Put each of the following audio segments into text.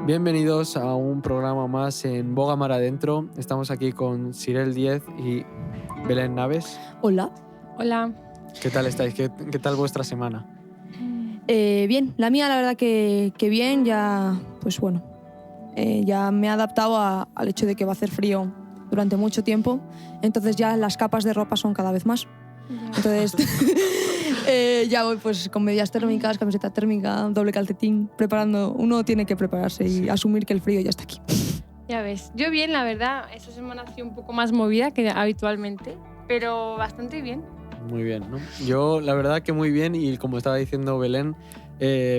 Bienvenidos a un programa más en Boga Mar Adentro. Estamos aquí con Sirel Diez y Belén Naves. Hola. Hola. ¿Qué tal estáis? ¿Qué tal vuestra semana? Bien, la mía la verdad que bien, ya pues bueno, ya me he adaptado al hecho de que va a hacer frío durante mucho tiempo, entonces ya las capas de ropa son cada vez más. Entonces ya voy pues con medias térmicas, camiseta térmica, doble calcetín, preparando. Uno tiene que prepararse y asumir que el frío ya está aquí. Ya ves, yo bien, la verdad, esta semana ha sido un poco más movida que habitualmente, pero bastante bien. Muy bien, ¿no? Yo la verdad que muy bien, y como estaba diciendo Belén,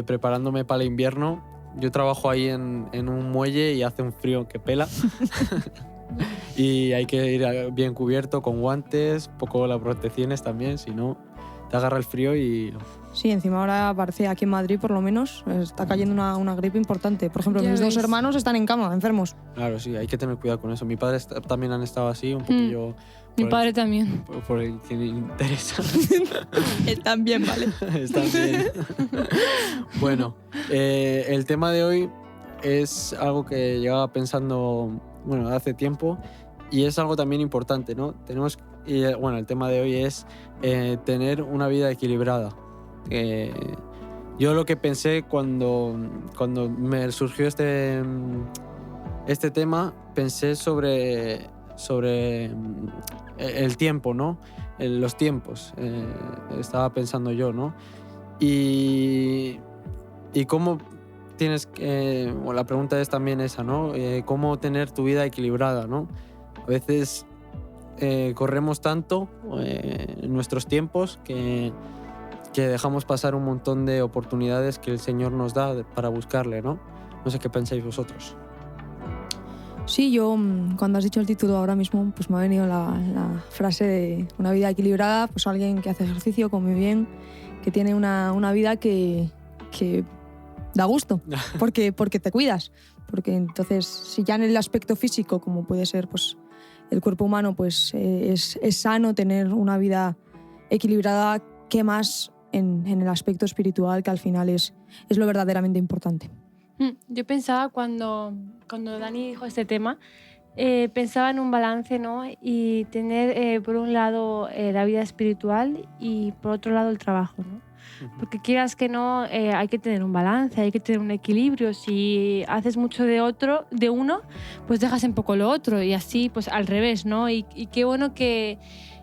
preparándome para el invierno. Yo trabajo ahí en un muelle y hace un frío que pela. Y hay que ir bien cubierto, con guantes, poco las protecciones también, si no te agarra el frío y... Sí, encima ahora parece aquí en Madrid por lo menos está cayendo una gripe importante. Por ejemplo, Ya mis ves. dos hermanos están en cama, enfermos. Claro, sí, hay que tener cuidado con eso. Mi padre también han estado así, un poquillo... Mi padre también. Por el que le interesa. Están bien, ¿vale? Están bien. Bueno, el tema de hoy es algo que llevaba pensando, bueno, hace tiempo, y es algo también importante, ¿no? El tema de hoy es tener una vida equilibrada. Yo lo que pensé cuando me surgió este tema, pensé sobre el tiempo, ¿no? Los tiempos, estaba pensando yo, ¿no? Y cómo tienes que... Bueno, la pregunta es también esa, ¿no? Cómo tener tu vida equilibrada, ¿no? A veces corremos tanto en nuestros tiempos que dejamos pasar un montón de oportunidades que el Señor nos da para buscarle, ¿no? No sé qué pensáis vosotros. Sí, yo cuando has dicho el título ahora mismo, pues me ha venido la frase de una vida equilibrada, pues alguien que hace ejercicio, come bien, que tiene una vida que da gusto, porque te cuidas. Porque entonces, si ya en el aspecto físico, como puede ser pues, el cuerpo humano, pues es sano tener una vida equilibrada, ¿qué más en el aspecto espiritual, que al final es lo verdaderamente importante? Yo pensaba cuando Dani dijo este tema, pensaba en un balance, ¿no? Y tener por un lado la vida espiritual y por otro lado el trabajo, ¿no? Porque quieras que no, hay que tener un balance, hay que tener un equilibrio. Si haces mucho de uno, pues dejas en poco lo otro, y así pues al revés, ¿no? Y qué bueno que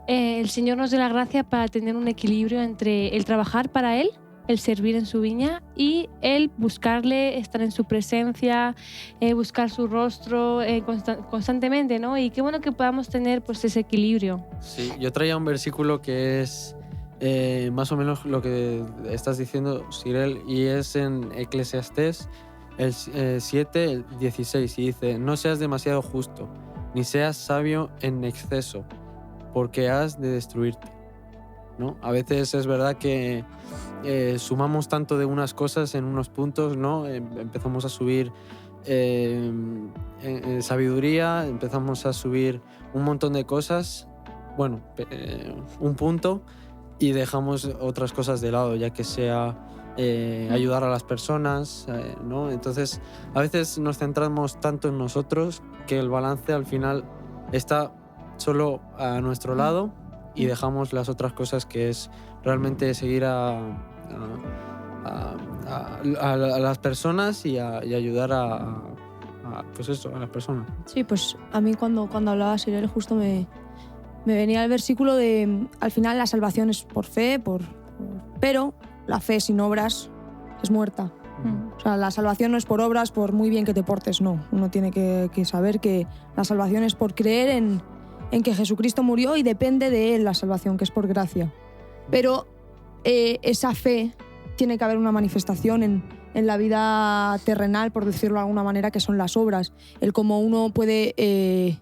el Señor nos dé la gracia para tener un equilibrio entre el trabajar para Él, el servir en su viña, y el buscarle, estar en su presencia, buscar su rostro constantemente, ¿no? Y qué bueno que podamos tener pues ese equilibrio. Sí, yo traía un versículo que es más o menos lo que estás diciendo, Sirel, y es en Eclesiastés el 7, el 16, y dice: no seas demasiado justo, ni seas sabio en exceso, porque has de destruirte, ¿no? A veces es verdad que sumamos tanto de unas cosas en unos puntos, ¿no? Empezamos a subir en sabiduría, empezamos a subir un montón de cosas, bueno, un punto, y dejamos otras cosas de lado, ya que sea ayudar a las personas, ¿no? Entonces, a veces nos centramos tanto en nosotros que el balance al final está solo a nuestro lado, y dejamos las otras cosas, que es realmente seguir a las personas y ayudar pues eso, a las personas. Sí, pues a mí cuando hablaba Sirel justo me venía el versículo de al final la salvación es por fe, pero la fe sin obras es muerta. O sea, la salvación no es por obras, por muy bien que te portes, no. Uno tiene que saber que la salvación es por creer en que Jesucristo murió, y depende de él la salvación, que es por gracia. Pero esa fe tiene que haber una manifestación en la vida terrenal, por decirlo de alguna manera, que son las obras. El cómo uno puede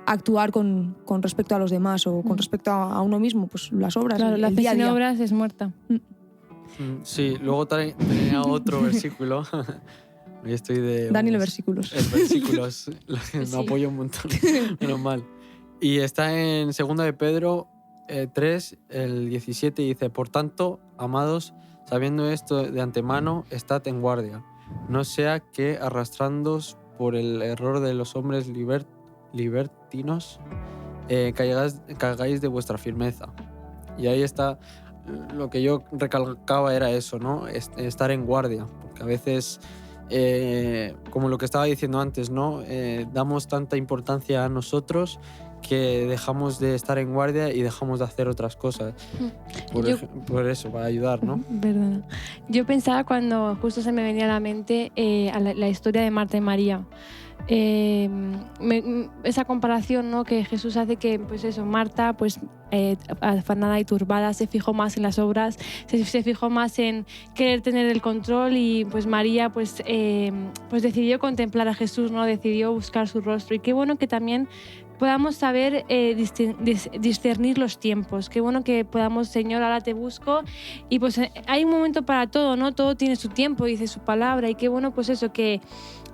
actuar con respecto a los demás o con respecto a uno mismo, pues las obras, Claro, el la fe día a sin día. obras es muerta. Sí, luego tenía otro versículo. Hoy estoy de... Dani, los versículos. El versículos, me Sí. apoyo un montón, menos mal. Y está en 2 de Pedro 3, el 17, y dice: por tanto, amados, sabiendo esto de antemano, estad en guardia, no sea que arrastrándoos por el error de los hombres libertinos, caigáis de vuestra firmeza. Y ahí está, lo que yo recalcaba era eso, ¿no? Estar en guardia, porque a veces, como lo que estaba diciendo antes, ¿no? Damos tanta importancia a nosotros que dejamos de estar en guardia y dejamos de hacer otras cosas. Por eso, para ayudar, ¿no? Verdad. Yo pensaba cuando justo se me venía a la mente la historia de Marta y María. Esa comparación, ¿no? Que Jesús hace, que pues eso, Marta pues afanada y turbada se fijó más en las obras, se fijó más en querer tener el control, y pues María pues decidió contemplar a Jesús, ¿no? Decidió buscar su rostro. Y qué bueno que también podamos saber discernir los tiempos. Qué bueno que podamos, Señor, ahora te busco, y pues hay un momento para todo, ¿no? Todo tiene su tiempo, dice su palabra, y qué bueno pues eso, que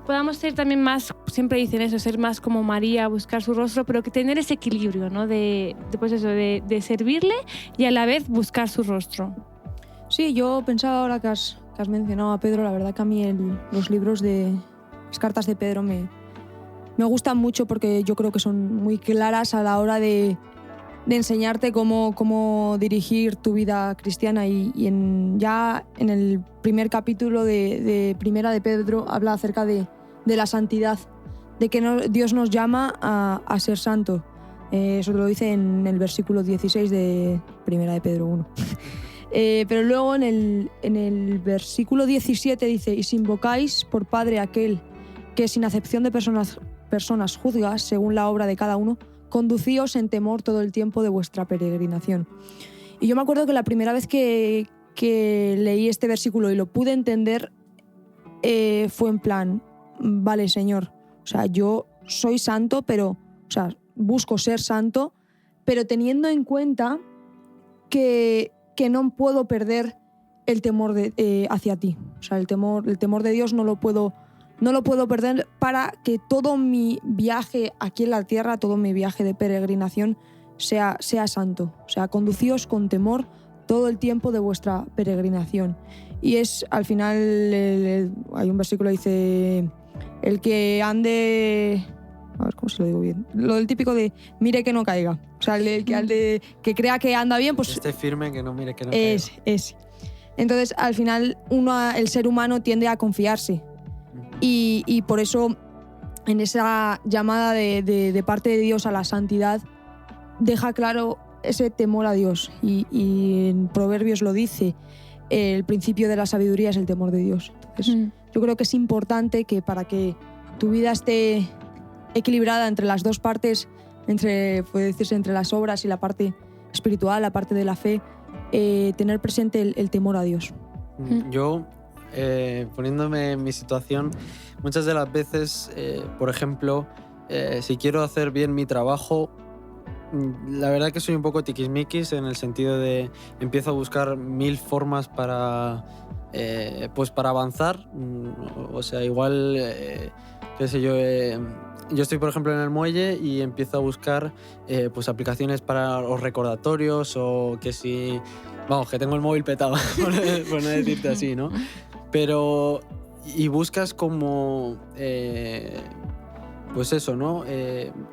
podamos ser también más, siempre dicen eso, ser más como María, buscar su rostro, pero que tener ese equilibrio, ¿no? Pues eso, de servirle y a la vez buscar su rostro. Sí, yo pensaba ahora que has mencionado a Pedro, la verdad que a mí los libros las cartas de Pedro me gustan mucho, porque yo creo que son muy claras a la hora de enseñarte cómo dirigir tu vida cristiana. Y ya en el primer capítulo de Primera de Pedro habla acerca de la santidad, de que Dios nos llama a ser santo. Eso lo dice en el versículo 16 de Primera de Pedro 1. Pero luego en el versículo 17 dice: y si invocáis por Padre aquel que sin acepción de personas juzga según la obra de cada uno, conducíos en temor todo el tiempo de vuestra peregrinación. Y yo me acuerdo que la primera vez que leí este versículo y lo pude entender, fue en plan, vale, Señor, o sea, yo soy santo, pero, o sea, busco ser santo, pero teniendo en cuenta que no puedo perder el temor hacia ti. O sea, el temor de Dios no lo puedo perder, para que todo mi viaje aquí en la tierra, todo mi viaje de peregrinación sea santo. O sea, conducíos con temor todo el tiempo de vuestra peregrinación. Y es, al final, hay un versículo que dice: el que ande... A ver cómo se lo digo bien. Lo del típico de mire que no caiga. O sea, que crea que anda bien, pues... Esté firme, que no mire que no caiga. Es. Entonces, al final, el ser humano tiende a confiarse. Y por eso, en esa llamada de parte de Dios a la santidad, deja claro ese temor a Dios. Y en Proverbios lo dice: el principio de la sabiduría es el temor de Dios. Entonces, yo creo que es importante que, para que tu vida esté equilibrada entre las dos partes, puede decirse, entre las obras y la parte espiritual, la parte de la fe, tener presente el temor a Dios. Yo, poniéndome en mi situación, muchas de las veces, por ejemplo, si quiero hacer bien mi trabajo, la verdad que soy un poco tiquismiquis, en el sentido de empiezo a buscar 1000 formas para avanzar. O sea, igual, qué sé yo, yo estoy, por ejemplo, en el muelle y empiezo a buscar pues aplicaciones para los recordatorios, o que si... Vamos, que tengo el móvil petado, por no decirte así, ¿no? Pero... Y buscas como... pues eso, ¿no?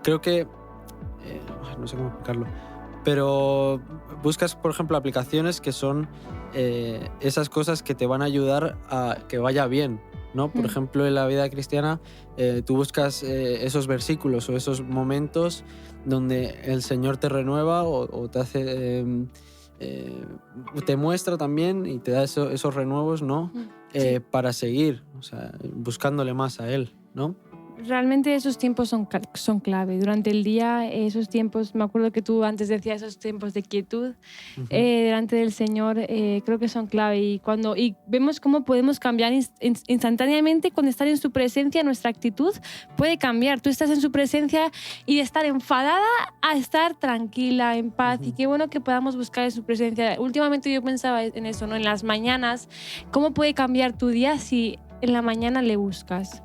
Creo que... no sé cómo explicarlo. Pero buscas, por ejemplo, aplicaciones que son esas cosas que te van a ayudar a que vaya bien, ¿no? Por ejemplo, en la vida cristiana, tú buscas esos versículos o esos momentos donde el Señor te renueva o te hace... te muestra también y te da esos renuevos, ¿no? Sí. Para seguir, o sea, buscándole más a Él, ¿no? Realmente esos tiempos son clave. Durante el día, esos tiempos, me acuerdo que tú antes decías esos tiempos de quietud delante del Señor, creo que son clave. Y vemos cómo podemos cambiar instantáneamente cuando estar en su presencia, nuestra actitud puede cambiar. Tú estás en su presencia y de estar enfadada a estar tranquila, en paz. Y qué bueno que podamos buscar en su presencia. Últimamente yo pensaba en eso, ¿no? En las mañanas, ¿cómo puede cambiar tu día si en la mañana le buscas?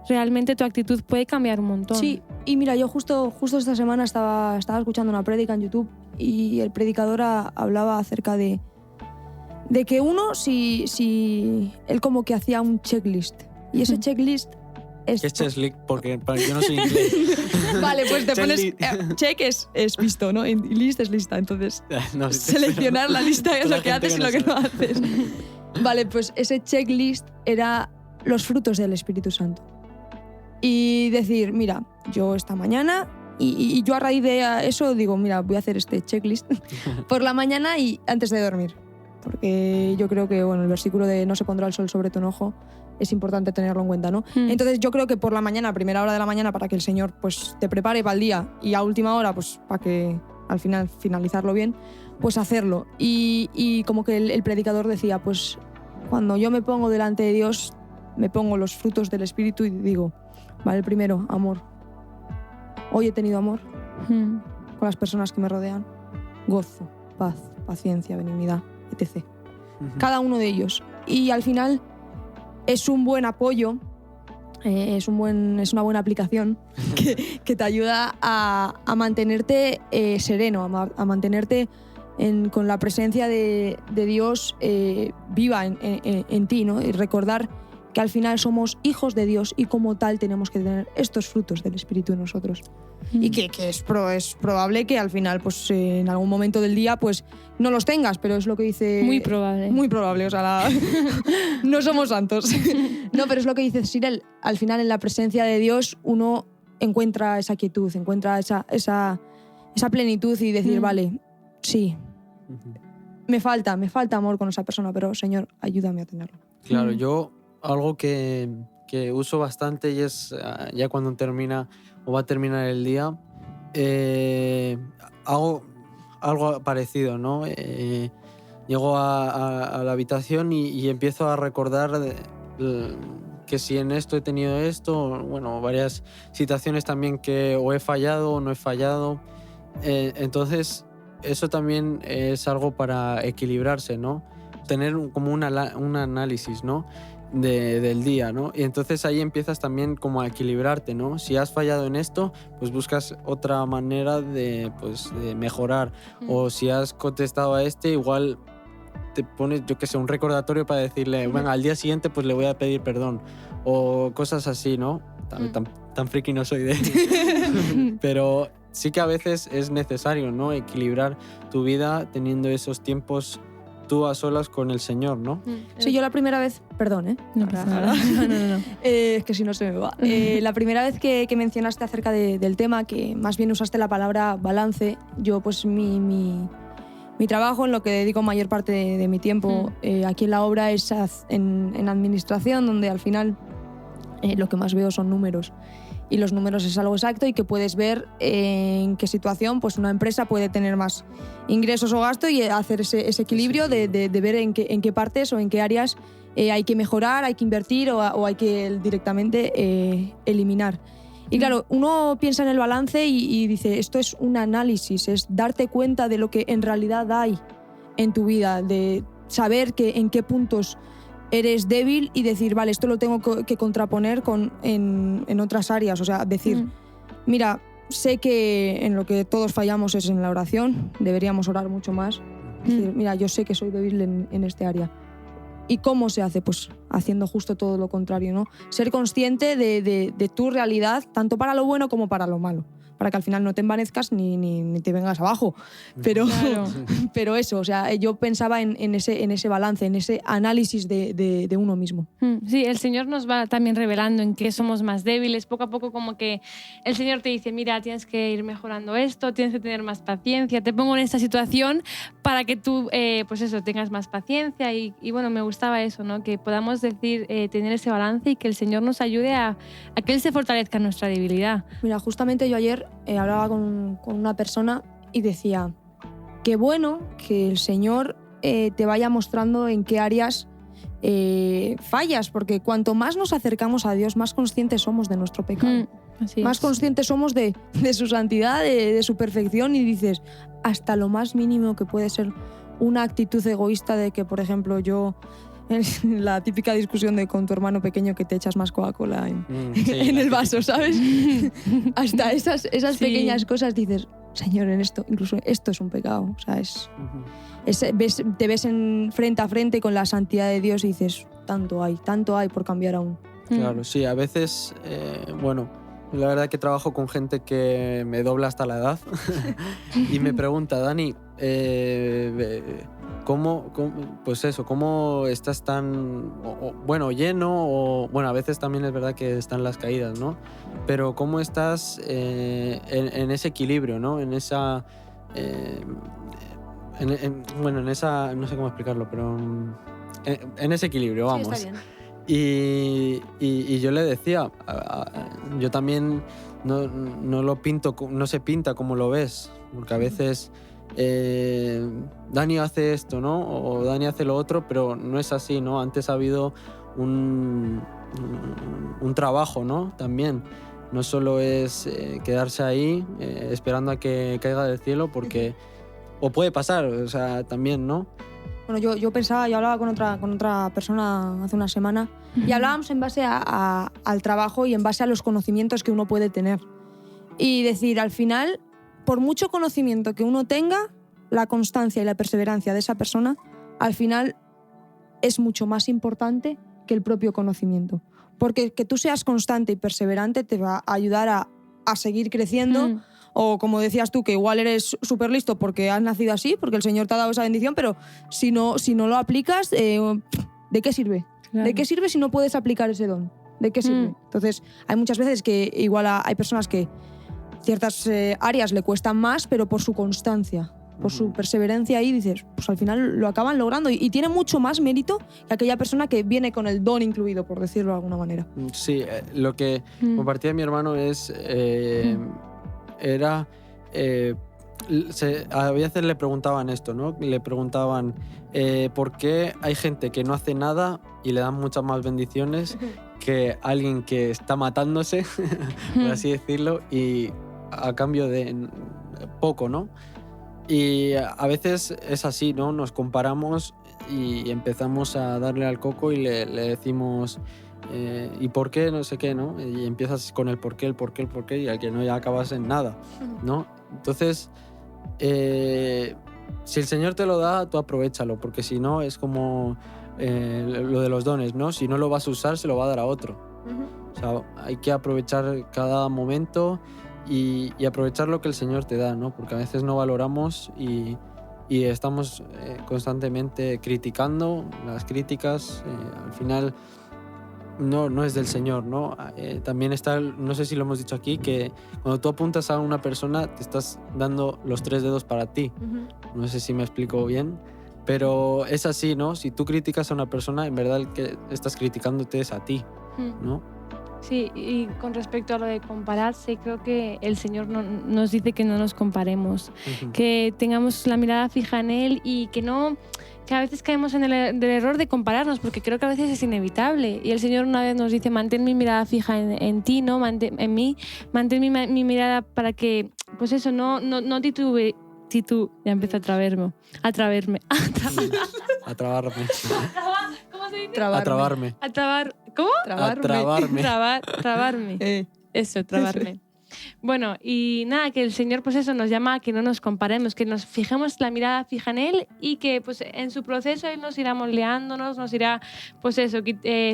Realmente tu actitud puede cambiar un montón. Sí, y mira, yo justo esta semana estaba escuchando una prédica en YouTube, y el predicador hablaba acerca de de que uno, si él como que hacía un checklist, y ese checklist es... ¿Qué es checklist? Porque yo no soy inglés. Vale, pues te pones... check es visto, ¿no? Y list es lista, entonces No, seleccionar la lista es la lo que gente haces y que lo que no no haces. Vale, pues ese checklist era los frutos del Espíritu Santo. Y decir, mira, yo esta mañana, y yo a raíz de eso digo, mira, voy a hacer este checklist por la mañana y antes de dormir. Porque yo creo que, bueno, el versículo de no se pondrá el sol sobre tu enojo es importante tenerlo en cuenta, ¿no? Entonces yo creo que por la mañana, a primera hora de la mañana, para que el Señor pues te prepare para el día, y a última hora pues para que al final finalizarlo bien, pues hacerlo. Y como que el predicador decía, pues cuando yo me pongo delante de Dios, me pongo los frutos del Espíritu y digo, vale, el primero, amor. Hoy he tenido amor con las personas que me rodean, gozo, paz, paciencia, benignidad, etc. Cada uno de ellos. Y al final es un buen apoyo, es una buena aplicación que te ayuda a mantenerte sereno, a mantenerte con la presencia de Dios viva en ti, ¿no? Y recordar que al final somos hijos de Dios y como tal tenemos que tener estos frutos del Espíritu en nosotros. Y que es probable que al final, pues en algún momento del día, pues no los tengas, pero es lo que dice... Muy probable. Muy probable, o sea, no somos santos. No, pero es lo que dice Cyril. Al final, en la presencia de Dios, uno encuentra esa quietud, encuentra esa plenitud y decir, vale, sí, me falta amor con esa persona, pero Señor, ayúdame a tenerlo. Claro, yo algo que uso bastante y es ya cuando termina o va a terminar el día, hago algo parecido, ¿no? Llego a la habitación y empiezo a recordar que si en esto he tenido esto, bueno, varias situaciones también que o he fallado o no he fallado. Entonces, eso también es algo para equilibrarse, ¿no? Tener como un análisis, ¿no? Del día, ¿no? Y entonces ahí empiezas también como a equilibrarte, ¿no? Si has fallado en esto, pues buscas otra manera de mejorar. O si has contestado a igual te pones, yo que sé, un recordatorio para decirle, venga, al día siguiente pues le voy a pedir perdón. O cosas así, ¿no? Tan friki no soy de pero sí que a veces es necesario, ¿no? Equilibrar tu vida teniendo esos tiempos tú a solas con el Señor, ¿no? Sí, yo la primera vez... Perdón, ¿eh? No pasa nada. No. Es que si no se me va. La primera vez que mencionaste acerca del tema, que más bien usaste la palabra balance, yo pues mi trabajo, en lo que dedico mayor parte de mi tiempo aquí en la obra, es en administración, donde al final lo que más veo son números. Y los números es algo exacto y que puedes ver en qué situación pues una empresa puede tener más ingresos o gasto y hacer ese equilibrio de ver en qué partes o en qué áreas hay que mejorar, hay que invertir o hay que directamente eliminar. Y claro, uno piensa en el balance y dice, esto es un análisis, es darte cuenta de lo que en realidad hay en tu vida, de saber en qué puntos eres débil y decir, vale, esto lo tengo que contraponer en otras áreas. O sea, decir, mira, sé que en lo que todos fallamos es en la oración, deberíamos orar mucho más. Decir, mira, yo sé que soy débil en este área. ¿Y cómo se hace? Pues haciendo justo todo lo contrario, ¿no? Ser consciente de tu realidad, tanto para lo bueno como para lo malo, para que al final no te envanezcas ni te vengas abajo. Pero, claro. Pero eso, o sea, yo pensaba en ese balance, en ese análisis de uno mismo. Sí, el Señor nos va también revelando en qué somos más débiles. Poco a poco como que el Señor te dice, mira, tienes que ir mejorando esto, tienes que tener más paciencia, te pongo en esta situación para que tú, pues eso, tengas más paciencia. Y bueno, me gustaba eso, ¿no? Que podamos decir, tener ese balance y que el Señor nos ayude a que Él se fortalezca en nuestra debilidad. Mira, justamente yo ayer hablaba con una persona y decía, qué bueno que el Señor te vaya mostrando en qué áreas fallas, porque cuanto más nos acercamos a Dios, más conscientes somos de nuestro pecado. Más conscientes somos de su santidad, de su perfección, y dices, hasta lo más mínimo que puede ser una actitud egoísta de que, por ejemplo, yo... La típica discusión de con tu hermano pequeño que te echas más Coca-Cola en el vaso, ¿sabes? Hasta esas pequeñas cosas dices, Señor, en esto, incluso esto es un pecado. O sea, te ves frente a frente con la santidad de Dios y dices, tanto hay por cambiar aún. Claro, sí, a veces, bueno, la verdad que trabajo con gente que me dobla hasta la edad y me pregunta, Dani, ¿cómo estás tan, lleno? O, bueno, a veces también es verdad que están las caídas, ¿no? Pero ¿cómo estás en ese equilibrio, ¿no? En esa, en esa, no sé cómo explicarlo, pero en ese equilibrio, vamos. Sí, está bien. Y yo le decía, yo también no lo pinto, no se pinta como lo ves, porque a veces Dani hace esto, ¿no? O Dani hace lo otro, pero no es así, ¿no? Antes ha habido un trabajo, ¿no? También. No solo es quedarse ahí esperando a que caiga del cielo, porque... O puede pasar, o sea, también, ¿no? Bueno, yo hablaba con otra persona hace una semana y hablábamos en base al trabajo y en base a los conocimientos que uno puede tener. Y decir, al final, por mucho conocimiento que uno tenga, la constancia y la perseverancia de esa persona, al final es mucho más importante que el propio conocimiento. Porque que tú seas constante y perseverante te va a ayudar a seguir creciendo. O como decías tú, que igual eres súper listo porque has nacido así, porque el Señor te ha dado esa bendición, pero si no lo aplicas, ¿de qué sirve? Claro. ¿De qué sirve si no puedes aplicar ese don? ¿De qué sirve? Entonces, hay muchas veces que igual hay personas que ciertas áreas le cuestan más, pero por su constancia, por su perseverancia ahí, dices, pues al final lo acaban logrando y tiene mucho más mérito que aquella persona que viene con el don incluido, por decirlo de alguna manera. Sí, lo que compartía mi hermano es... a veces le preguntaban esto, ¿no? Le preguntaban por qué hay gente que no hace nada y le dan muchas más bendiciones que alguien que está matándose, por así decirlo, y a cambio de poco, ¿no? Y a veces es así, ¿no? Nos comparamos y empezamos a darle al coco y le decimos... ¿y por qué? No sé qué, ¿no? Y empiezas con el por qué, y al que no ya acabas en nada, ¿no? Entonces, si el Señor te lo da, tú aprovéchalo, porque si no, es como lo de los dones, ¿no? Si no lo vas a usar, se lo va a dar a otro. O sea, hay que aprovechar cada momento y aprovechar lo que el Señor te da, ¿no? Porque a veces no valoramos y estamos constantemente criticando. Las críticas, al final... No es del Señor, ¿no? También está, no sé si lo hemos dicho aquí, que cuando tú apuntas a una persona te estás dando los 3 dedos para ti. No sé si me explico bien, pero es así, ¿no? Si tú criticas a una persona, en verdad el que estás criticándote es a ti, ¿no? Sí, y con respecto a lo de compararse, creo que el Señor nos dice que no nos comparemos, que tengamos la mirada fija en Él y que a veces caemos en el error de compararnos, porque creo que a veces es inevitable. Y el Señor una vez nos dice, mantén mi mirada fija en ti, ¿no? En mí, mantén mi mirada para que, pues eso, no titube. Ya empiezo a trabarme. ¿Cómo se dice? Trabarme. ¿Cómo? Trabarme. Eso, trabarme. Bueno, y nada, que el Señor pues eso nos llama a que no nos comparemos, que nos fijemos la mirada fija en Él y que pues en su proceso Él nos irá moldeándonos, nos irá pues eso,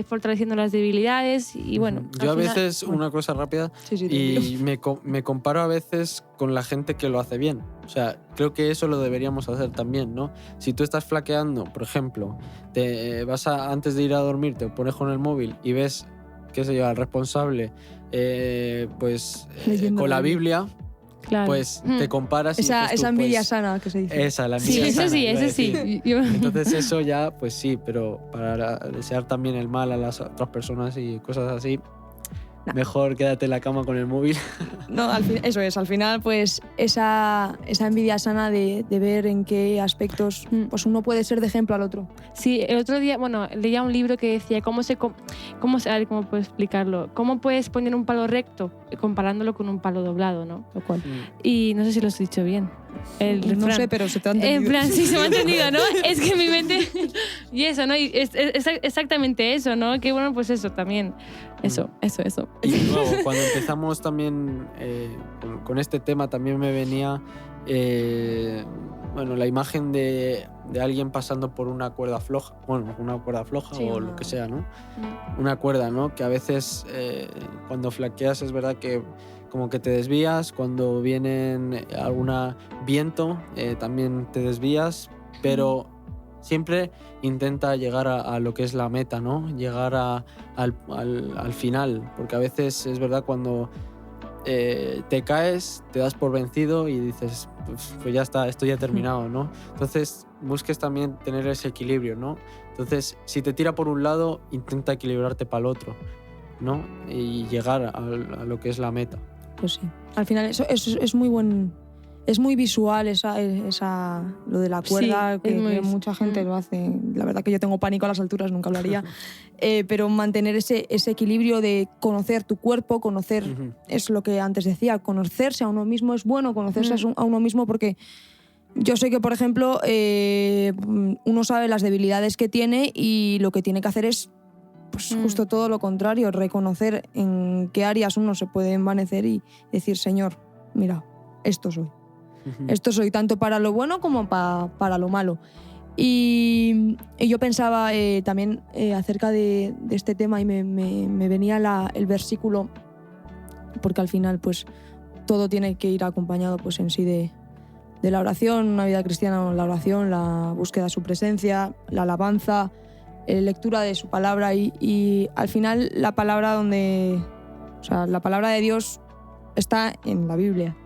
fortaleciendo las debilidades y bueno. Yo a veces, una cosa rápida, y me comparo a veces con la gente que lo hace bien. O sea, creo que eso lo deberíamos hacer también, ¿no? Si tú estás flaqueando, por ejemplo, antes de ir a dormir, te pones con el móvil y ves, qué sé yo, al responsable con la Biblia, claro. Pues te comparas esa envidia pues, sana que se dice. Esa, la envidia sana. Sí, eso sí. Entonces eso ya, pues sí, pero para desear también el mal a las otras personas y cosas así, mejor quédate en la cama con el móvil. No, eso es, al final pues esa envidia sana de ver en qué aspectos pues uno puede ser de ejemplo al otro. Sí, el otro día, leía un libro que decía ¿cómo puedo explicarlo? ¿Cómo puedes poner un palo comparándolo con un palo doblado, ¿no? Lo cual. Y no sé si lo has dicho bien. No sé, pero se te ha entendido. En plan, sí, se me ha entendido, ¿no? Es que mi mente Y eso, ¿no? Y es exactamente eso, ¿no? Que bueno, pues eso también. Eso. Y luego, cuando empezamos también con este tema, también me venía la imagen de alguien pasando por una cuerda floja. Bueno, una cuerda floja Sí, o lo que sea, ¿no? Una cuerda, ¿no? Que a veces cuando flaqueas es verdad que como que te desvías, cuando viene algún viento también te desvías, pero siempre intenta llegar a lo que es la meta, ¿no? Llegar al final, porque a veces es verdad cuando te caes, te das por vencido y dices, pues ya está, esto ya ha terminado, ¿no? Entonces busques también tener ese equilibrio, ¿no? Entonces, si te tira por un lado, intenta equilibrarte para el otro, ¿no? Y llegar a lo que es la meta. Pues sí. Al final eso es muy buen... Es muy visual lo de la cuerda, Sí, que mucha gente lo hace. La verdad que yo tengo pánico a las alturas, nunca lo haría. Pero mantener ese equilibrio de conocer tu cuerpo, conocer, es lo que antes decía, conocerse a uno mismo es bueno, conocerse a uno mismo, porque yo sé que, por ejemplo, uno sabe las debilidades que tiene y lo que tiene que hacer es pues, justo todo lo contrario, reconocer en qué áreas uno se puede envanecer y decir, Señor, mira, esto soy. Esto soy tanto para lo bueno como para lo malo. Y yo pensaba también acerca de este tema y me venía el versículo, porque al final pues todo tiene que ir acompañado pues en sí de la oración, una vida cristiana, la oración, la búsqueda de su presencia, la alabanza, lectura de su palabra y al final la palabra la palabra de Dios está en la Biblia.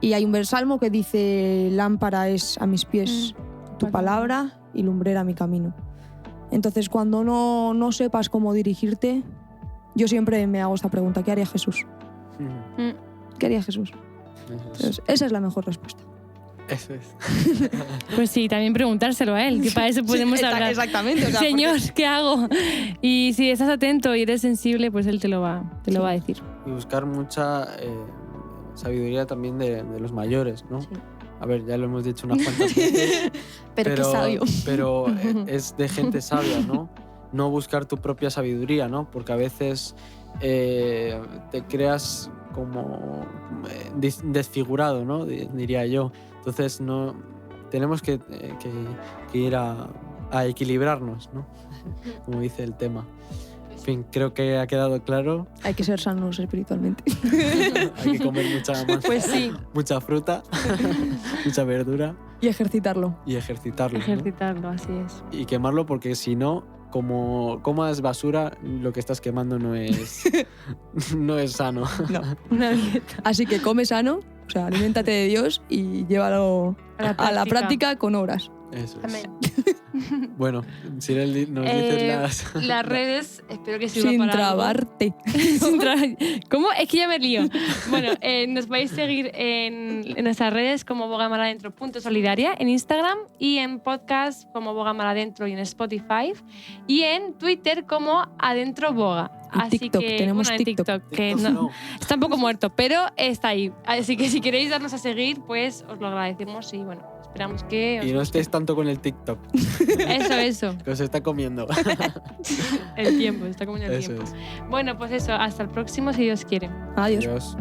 Y hay un salmo que dice, lámpara es a mis pies tu palabra y lumbrera mi camino. Entonces, cuando no sepas cómo dirigirte, yo siempre me hago esta pregunta, ¿qué haría Jesús? ¿Qué haría Jesús? Entonces, esa es la mejor respuesta. Eso es. Pues sí, también preguntárselo a él, que para eso podemos hablar. Exactamente. O sea, Señor, ¿qué hago? Y si estás atento y eres sensible, pues él te lo va a decir. Y buscar mucha sabiduría también de los mayores, ¿no? Sí. A ver, ya lo hemos dicho unas cuantas veces. pero qué sabio. Pero es de gente sabia, ¿no? No buscar tu propia sabiduría, ¿no? Porque a veces te creas como desfigurado, ¿no? Diría yo. Entonces tenemos que ir a equilibrarnos, ¿no? Como dice el tema. En fin, creo que ha quedado claro. Hay que ser sanos espiritualmente. Hay que comer pues sí. mucha fruta, mucha verdura. Y ejercitarlo. Ejercitarlo, ¿no? Así es. Y quemarlo porque si no, como comas basura, lo que estás quemando no es sano. No. Una dieta. Así que come sano, o sea, aliméntate de Dios y llévalo a la práctica con obras. Eso es. Amén. Bueno, Sirel, nos dices las redes, espero que sirva sin para trabarte. ¿Cómo? Es que ya me lío. Bueno, nos podéis seguir en nuestras redes como bogamaradentro.solidaria en Instagram y en podcast como Bogamaradentro y en Spotify y en Twitter como Adentro Boga. Así TikTok, que tenemos TikTok que no, está un poco muerto, pero está ahí. Así que si queréis darnos a seguir, pues os lo agradecemos y bueno, esperamos que os y no guste. estéis tanto con el TikTok. Eso. Que os está comiendo. El tiempo, está comiendo el eso tiempo. Es. Bueno, pues eso, hasta el próximo si Dios quiere. Adiós. Adiós.